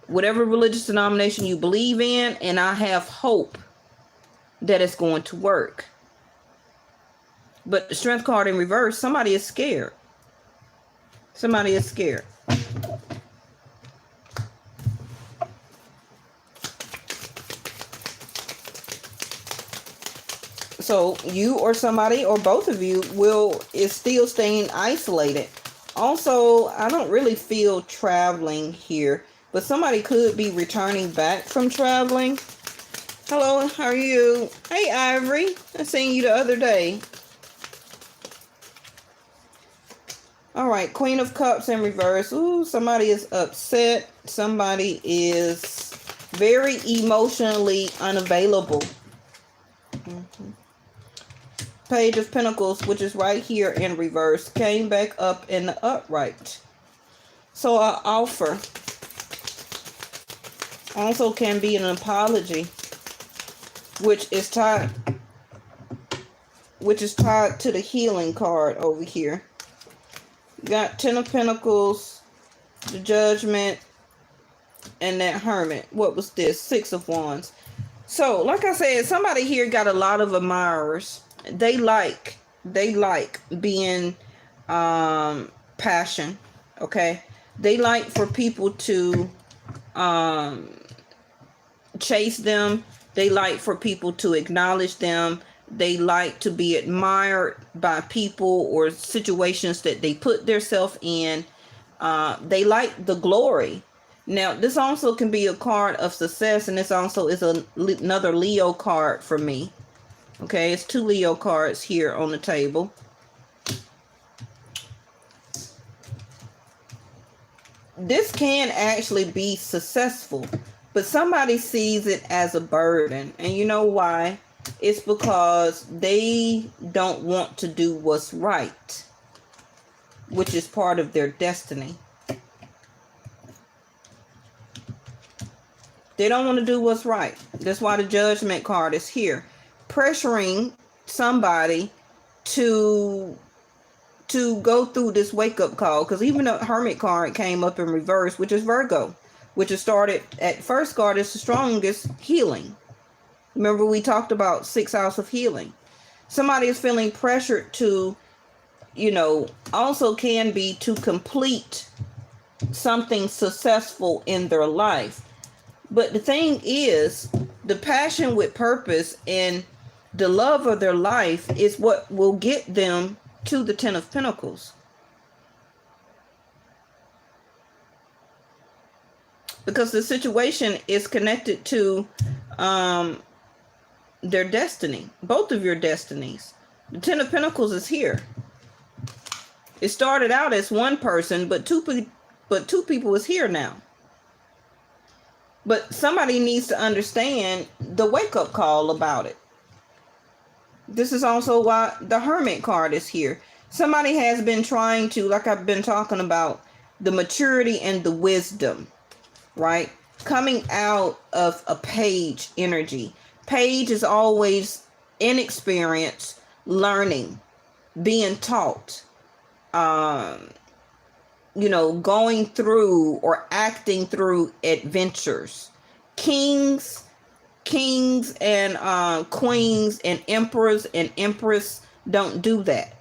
whatever religious denomination you believe in, and I have hope that it's going to work. But the Strength card in reverse, somebody is scared. Somebody is scared. So you or somebody or both of you is still staying isolated. Also, I don't really feel traveling here, but somebody could be returning back from traveling. Hello, how are you? Hey, Ivory. I seen you the other day. All right, Queen of Cups in reverse. Ooh, somebody is upset. Somebody is very emotionally unavailable. Page of Pentacles, which is right here in reverse, came back up in the upright. So I offer Also can be an apology, which is tied to the healing card over here. You got 10 of Pentacles, the Judgment, and that Hermit. What was this? 6 of Wands. So, like I said, somebody here got a lot of admirers. They like being passion. Okay, they like for people to chase them. They like for people to acknowledge them. They like to be admired by people or situations that they put themselves in. They like the glory. Now, this also can be a card of success, and this also is another Leo card for me. Okay, it's 2 Leo cards here on the table. This can actually be successful, but somebody sees it as a burden. And you know why? It's because they don't want to do what's right, which is part of their destiny. They don't want to do what's right. That's why the Judgment card is here, pressuring somebody to go through this wake-up call. Because even the Hermit card came up in reverse, which is Virgo, which is started at first card is the strongest, healing. Remember we talked about 6th house of healing. Somebody is feeling pressured to, also can be to complete something successful in their life. But the thing is, the passion with purpose and the love of their life is what will get them to the 10 of Pentacles. Because the situation is connected to their destiny. Both of your destinies. The 10 of Pentacles is here. It started out as one person, but two people is here now. But somebody needs to understand the wake-up call about it. This is also why the Hermit card is here. Somebody has been trying to, like I've been talking about, the maturity and the wisdom, right? Coming out of a page energy. Page is always inexperience, learning, being taught, going through or acting through adventures. Kings and queens and emperors and empress don't do that.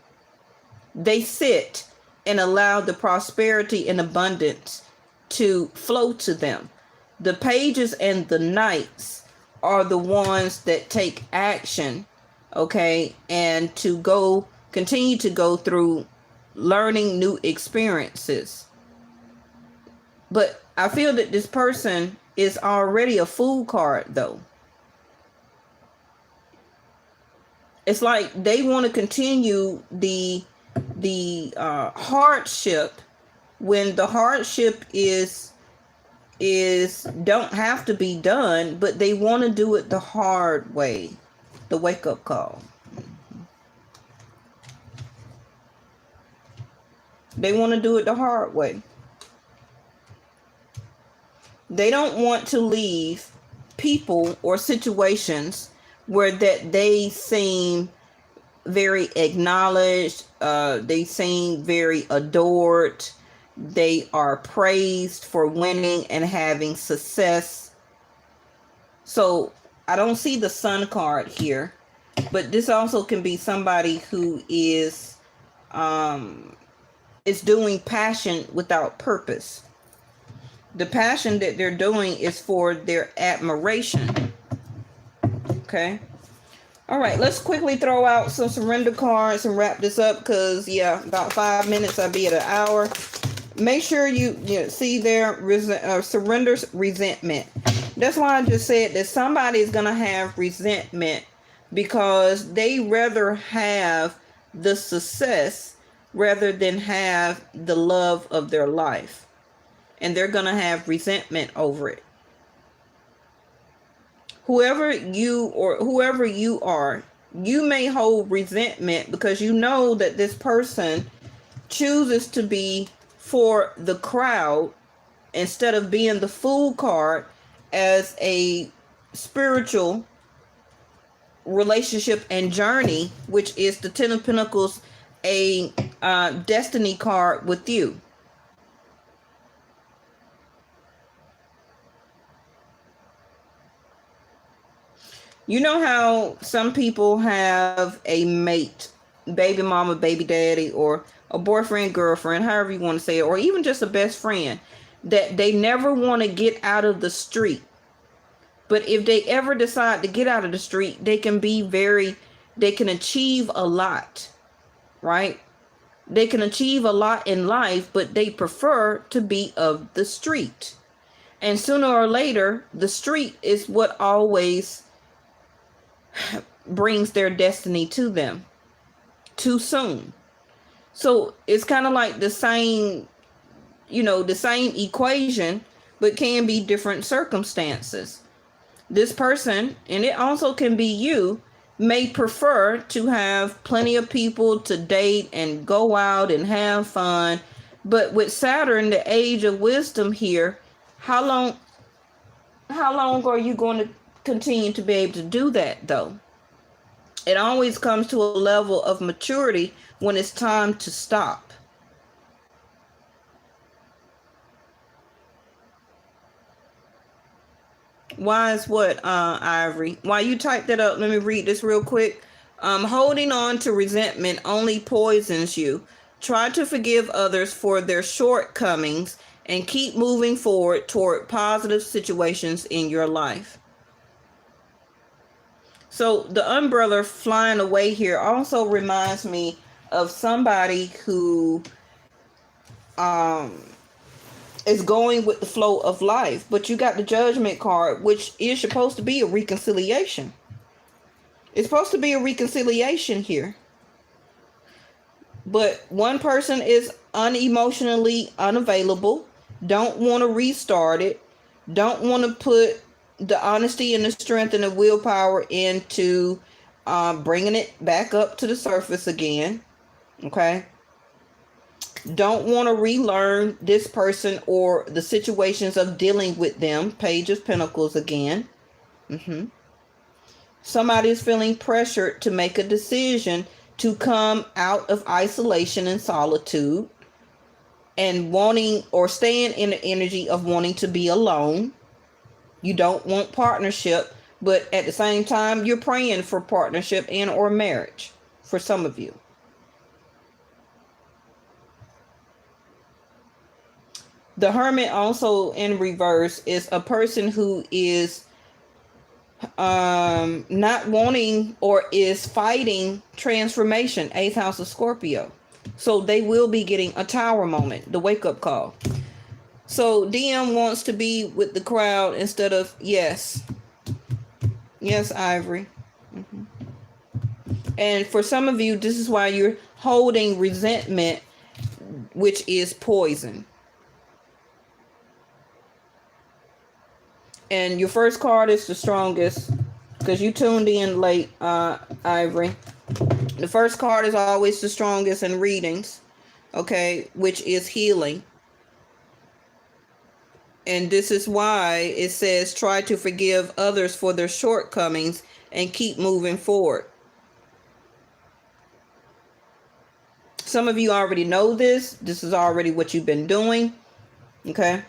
They sit and allow the prosperity and abundance to flow to them. The pages and the knights are the ones that take action, okay, and to continue to go through learning new experiences. But I feel that this person is already a Fool card, though. It's like they want to continue the hardship when the hardship is don't have to be done, but they want to do it the hard way, the wake-up call. They want to do it the hard way. They don't want to leave people or situations where that they seem very acknowledged, they seem very adored, they are praised for winning and having success. So I don't see the Sun card here, but this also can be somebody who is doing passion without purpose. The passion that they're doing is for their admiration. Okay. All right. Let's quickly throw out some surrender cards and wrap this up because, yeah, about 5 minutes, I'll be at an hour. Make sure you see their surrenders resentment. That's why I just said that somebody is going to have resentment because they rather have the success rather than have the love of their life. And they're going to have resentment over it. Whoever you are, you may hold resentment because you know that this person chooses to be for the crowd instead of being the Fool card as a spiritual relationship and journey, which is the Ten of Pentacles, a destiny card with you. You know how some people have a mate, baby mama, baby daddy, or a boyfriend, girlfriend, however you want to say it, or even just a best friend, that they never want to get out of the street. But if they ever decide to get out of the street, they can achieve a lot, right? They can achieve a lot in life, but they prefer to be of the street. And sooner or later, the street is what always brings their destiny to them too soon. So it's kind of like the same, the same equation, but can be different circumstances. This person, and it also can be you, may prefer to have plenty of people to date and go out and have fun. But with Saturn, the age of wisdom here, how long are you going to continue to be able to do that, though? It always comes to a level of maturity when it's time to stop. Why is what, Ivory? While you type that up, let me read this real quick. Holding on to resentment only poisons you. Try to forgive others for their shortcomings and keep moving forward toward positive situations in your life. So the umbrella flying away here also reminds me of somebody who is going with the flow of life. But you got the Judgment card, which is supposed to be a reconciliation. It's supposed to be a reconciliation here. But one person is unemotionally unavailable, don't want to restart it, don't want to put the honesty and the strength and the willpower into bringing it back up to the surface again. Okay? Don't want to relearn this person or the situations of dealing with them. Page of Pentacles again. Somebody is feeling pressured to make a decision to come out of isolation and solitude and wanting or staying in the energy of wanting to be alone. You don't want partnership, but at the same time, you're praying for partnership and or marriage for some of you. The Hermit also in reverse is a person who is not wanting or is fighting transformation. 8th house of Scorpio. So they will be getting a tower moment, the wake up call. So DM wants to be with the crowd instead of yes. Yes, Ivory. And for some of you, this is why you're holding resentment, which is poison. And your first card is the strongest because you tuned in late, Ivory. The first card is always the strongest in readings, okay, which is healing. And this is why it says try to forgive others for their shortcomings and keep moving forward. Some of you already know this. This is already what you've been doing, okay?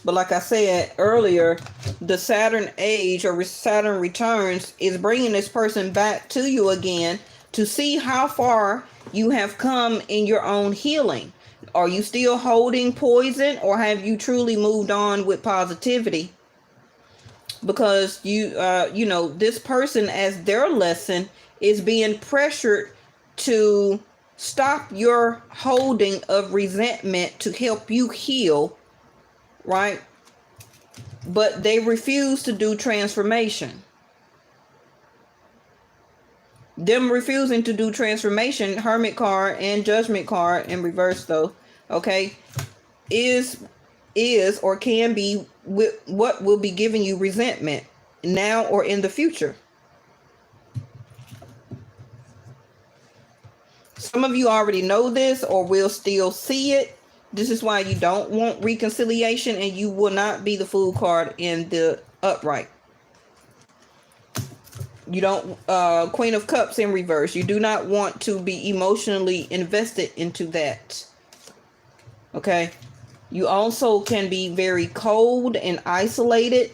But like I said earlier, the Saturn age or Saturn returns is bringing this person back to you again to see how far you have come in your own healing. Are you still holding poison or have you truly moved on with positivity? Because this person, as their lesson, is being pressured to stop your holding of resentment to help you heal. Right? But they refuse to do transformation. Them refusing to do transformation, Hermit card and Judgment card in reverse though, okay, is or can be what will be giving you resentment now or in the future. Some of you already know this or will still see it. This is why you don't want reconciliation, and you will not be the Fool card in the upright. You don't, Queen of Cups in reverse. You do not want to be emotionally invested into that. Okay. You also can be very cold and isolated,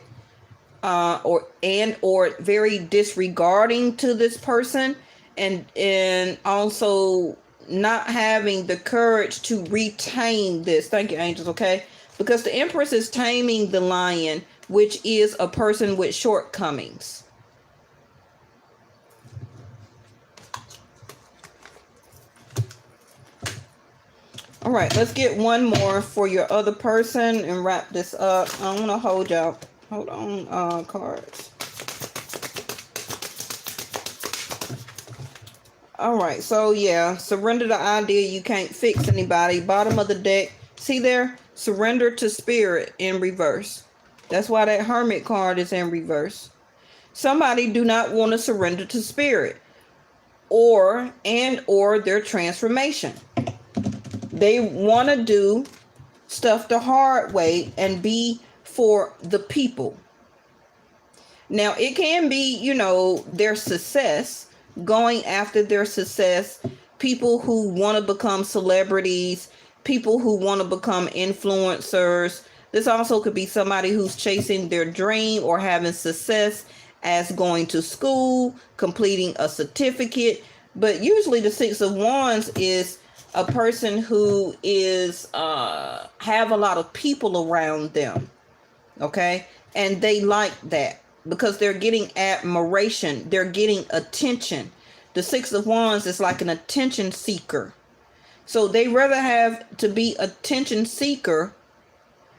or very disregarding to this person, and also not having the courage to retain this. Thank you, angels. Okay. Because the Empress is taming the lion, which is a person with shortcomings. All right, let's get one more for your other person and wrap this up. I want to hold y'all. Hold on, cards. All right, so yeah, surrender the idea you can't fix anybody. Bottom of the deck. See there? Surrender to spirit in reverse. That's why that Hermit card is in reverse. Somebody do not want to surrender to spirit or their transformation. They want to do stuff the hard way and be for the people. Now, it can be, their success, going after their success, people who want to become celebrities, people who want to become influencers. This also could be somebody who's chasing their dream or having success as going to school, completing a certificate. But usually the Six of Wands is a person who is have a lot of people around them, okay? And they like that because they're getting admiration. They're getting attention. The Six of Wands is like an attention seeker. So they rather have to be attention seeker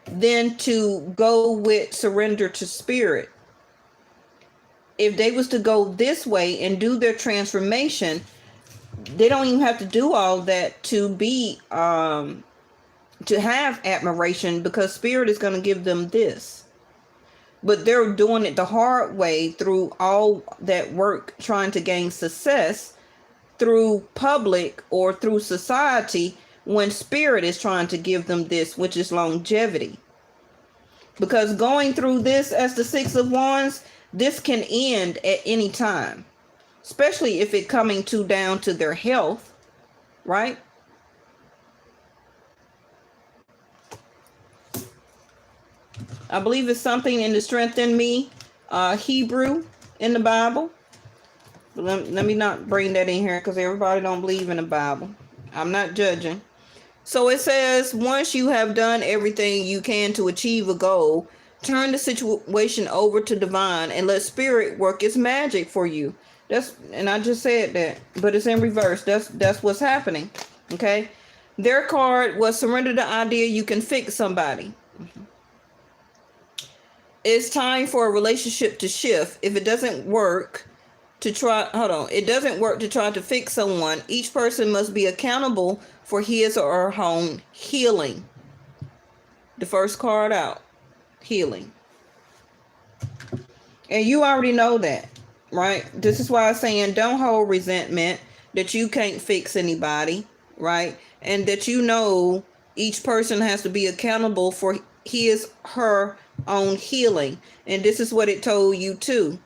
than to go with surrender to spirit. If they was to go this way and do their transformation, they don't even have to do all that to be to have admiration, because spirit is going to give them this. But they're doing it the hard way through all that work, trying to gain success through public or through society, when spirit is trying to give them this, which is longevity. Because going through this as the Six of Wands, this can end at any time. Especially if it coming down to their health, right? I believe it's something in the Strength in Me, Hebrew in the Bible. Let me not bring that in here because everybody don't believe in the Bible. I'm not judging. So it says, once you have done everything you can to achieve a goal, turn the situation over to divine and let spirit work its magic for you. And I just said that, but it's in reverse. That's what's happening. Okay. Their card was surrender the idea you can fix somebody. It's time for a relationship to shift. If it doesn't work to try, it doesn't work to try to fix someone. Each person must be accountable for his or her own healing. The first card out, healing. And you already know that. Right? This is why I'm saying don't hold resentment that you can't fix anybody, right? And that each person has to be accountable for his, her own healing. And this is what it told you too,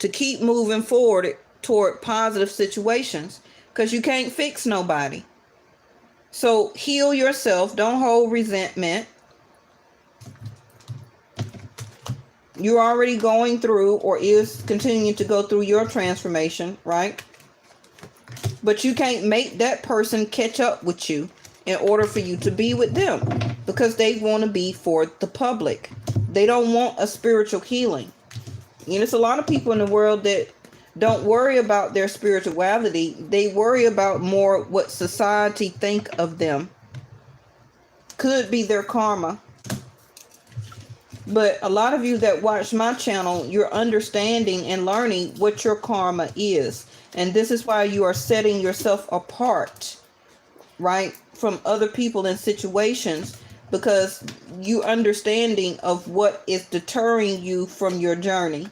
to keep moving forward toward positive situations, because you can't fix nobody. So heal yourself. Don't hold resentment. You're already going through, or is continuing to go through, your transformation, right? But you can't make that person catch up with you in order for you to be with them, because they want to be for the public. They don't want a spiritual healing. There's a lot of people in the world that don't worry about their spirituality. They worry about more what society think of them. Could be their karma. But a lot of you that watch my channel, you're understanding and learning what your karma is. And this is why you are setting yourself apart, right, from other people and situations, because you understanding of what is deterring you from your journey.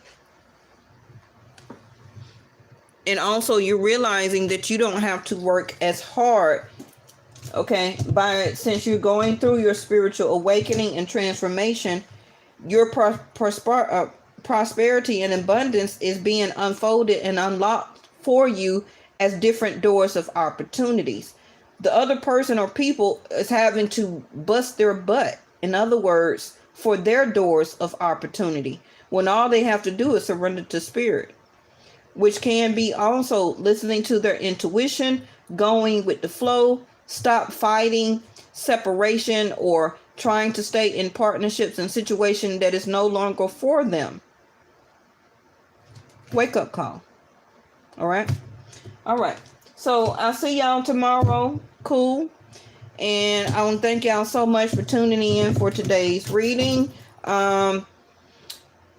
And also you're realizing that you don't have to work as hard, okay, since you're going through your spiritual awakening and transformation. Your prosperity and abundance is being unfolded and unlocked for you as different doors of opportunities. The other person or people is having to bust their butt, in other words, for their doors of opportunity, when all they have to do is surrender to spirit, which can be also listening to their intuition, going with the flow, stop fighting separation or trying to stay in partnerships and situations that is no longer for them. Wake up call. All right. So I'll see y'all tomorrow. Cool. And I want to thank y'all so much for tuning in for today's reading.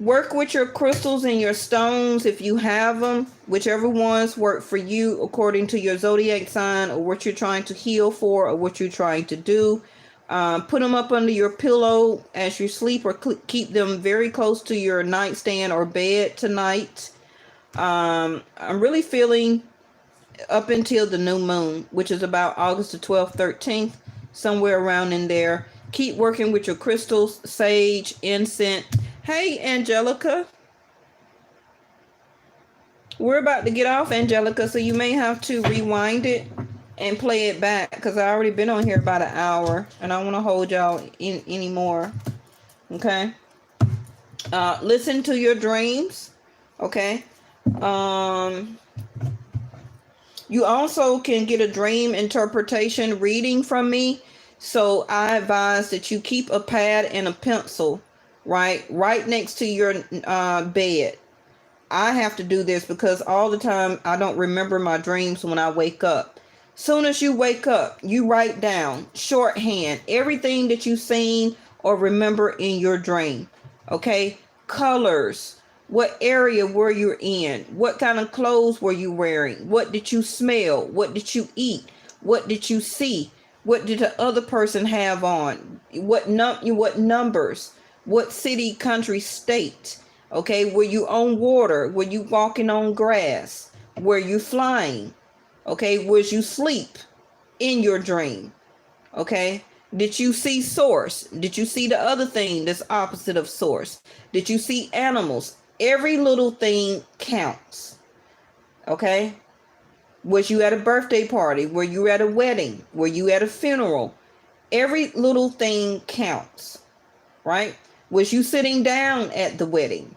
Work with your crystals and your stones if you have them, whichever ones work for you according to your zodiac sign or what you're trying to heal for or what you're trying to do. Put them up under your pillow as you sleep, or keep them very close to your nightstand or bed tonight. I'm really feeling up until the new moon, which is about August the 12th, 13th, somewhere around in there. Keep working with your crystals, sage, incense. Hey, Angelica. We're about to get off, Angelica, so you may have to rewind it and play it back, because I already been on here about an hour, and I want to hold y'all in anymore. Okay? Listen to your dreams. Okay? You also can get a dream interpretation reading from me. So I advise that you keep a pad and a pencil right next to your bed. I have to do this because all the time I don't remember my dreams when I wake up. Soon as you wake up, you write down shorthand everything that you've seen or remember in your dream. Okay? Colors. What area were you in? What kind of clothes were you wearing? What did you smell? What did you eat? What did you see? What did the other person have on? What numbers? What city, country, state? Okay, were you on water? Were you walking on grass? Were you flying? Okay, was you sleep in your dream? Okay, did you see source? Did you see the other thing that's opposite of source? Did you see animals? Every little thing counts. Okay, was you at a birthday party? Were you at a wedding? Were you at a funeral? Every little thing counts, right? Was you sitting down at the wedding?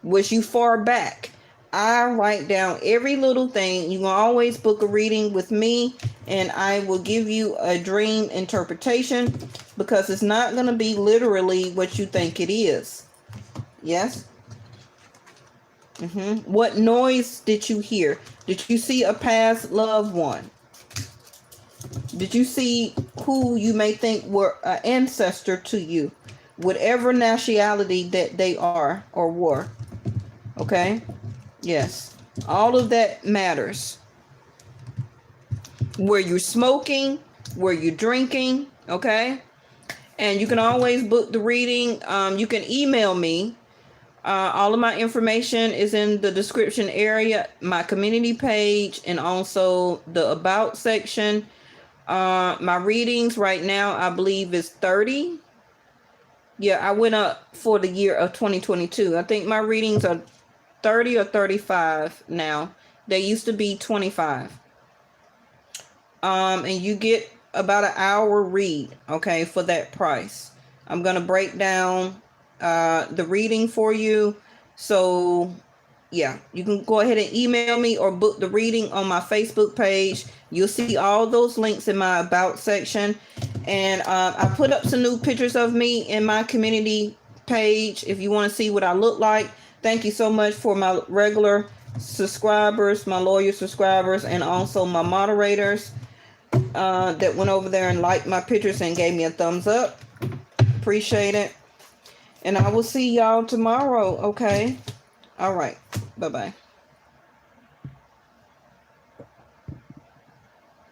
Was you far back? I write down every little thing. You can always book a reading with me, and I will give you a dream interpretation, because it's not going to be literally what you think it is. Yes? What noise did you hear? Did you see a past loved one? Did you see who you may think were an ancestor to you? Whatever nationality that they are or were. Okay? Yes. All of that matters. Were you smoking? Were you drinking? Okay? And you can always book the reading. You can email me. All of my information is in the description area, my community page, and also the about section. My readings right now, I believe, is 30. Yeah, I went up for the year of 2022. I think my readings are 30 or 35 now. They used to be 25. And you get about an hour read, okay, for that price. I'm going to break down the reading for you. So yeah, you can go ahead and email me or book the reading on my Facebook page. You'll see all those links in my about section. And I put up some new pictures of me in my community page if you want to see what I look like. Thank you so much for my regular subscribers, my loyal subscribers, and also my moderators that went over there and liked my pictures and gave me a thumbs up. Appreciate it. And I will see y'all tomorrow, okay? All right. Bye-bye.